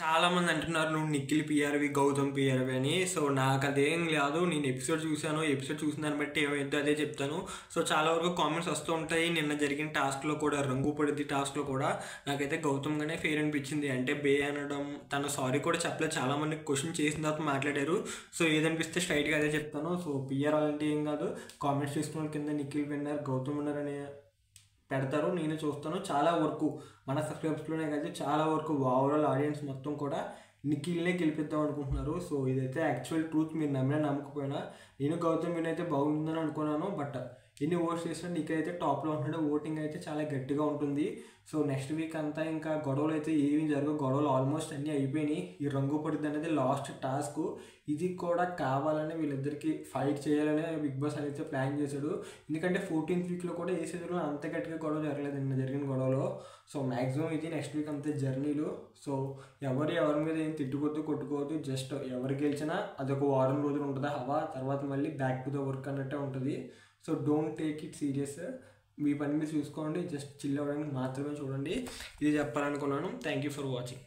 చాలామంది అంటున్నారు నువ్వు నిఖిల్ పిఆర్వి గౌతమ్ పిఆర్వి అని. సో నాకు అదేం కాదు, నేను ఎపిసోడ్ చూశాను. ఎపిసోడ్ చూసిన దాన్ని బట్టి ఏమైతే అదే చెప్తాను. సో చాలా వరకు కామెంట్స్ వస్తూ ఉంటాయి. నిన్న జరిగిన టాస్క్లో కూడా, రంగు పడిద్ది టాస్క్లో కూడా నాకైతే గౌతమ్గానే ఫెయిర్ అనిపించింది. అంటే బే అనడం, తను సారీ కూడా చెప్పలేదు. చాలామంది క్వశ్చన్ చేసిన తర్వాత మాట్లాడారు. సో ఏదనిపిస్తే స్ట్రైట్గా అదే చెప్తాను. సో పిఆర్ అలాంటి ఏం కాదు. కామెంట్స్ చేసుకున్న కింద నిఖిల్ విన్నర్, గౌతమ్ విన్నర్ అనే పెడతారు. నేను చూస్తాను. చాలా వరకు మన సబ్స్క్రైబర్స్లోనే కాదు, చాలా వరకు ఓవరాల్ ఆడియన్స్ మొత్తం కూడా నిఖిల్నే గెలిపిద్దాం అనుకుంటున్నారు. సో ఇదైతే యాక్చువల్ ట్రూత్. మీరు నమ్మినా నమ్మకపోయినా నేను గౌతమ్ విన్ అయితే బాగుంటుందని అనుకున్నాను. బట్ ఎన్ని ఓట్స్ చేసినా నిఖిల్ అయితే టాప్లో ఉంటున్నాడు. ఓటింగ్ అయితే చాలా గట్టిగా ఉంటుంది. సో నెక్స్ట్ వీక్ అంతా ఇంకా గొడవలు అయితే ఏమీ జరగవు. గొడవలు ఆల్మోస్ట్ అన్నీ అయిపోయినాయి. ఈ రంగు పడిద్ది అనేది లాస్ట్ టాస్క్. ఇది కూడా కావాలని వీళ్ళిద్దరికి ఫైట్ చేయాలని బిగ్ బాస్ అయితే ప్లాన్ చేశాడు. ఎందుకంటే 14th వీక్లో కూడా ఏ సీజన్లో అంత గట్టిగా గొడవ జరగలేదు నిన్న జరిగిన గొడవలో. సో మ్యాక్సిమం ఇది నెక్స్ట్ వీక్ అంతే జర్నీలు. సో ఎవరి మీద ఏం తిట్టుకోవద్దు, కొట్టుకోవద్దు. జస్ట్ ఎవరు గెలిచినా అదొక వారం రోజులు ఉంటుంది హవా. తర్వాత మళ్ళీ బ్యాక్ టు ద వర్క్ అన్నట్టే ఉంటుంది. So don't take it serious. మీ పని మీరు చూసుకోండి. జస్ట్ చిల్ అవ్వడానికి మాత్రమే చూడండి. ఇది చెప్పాలనుకున్నాను. Thank you for watching.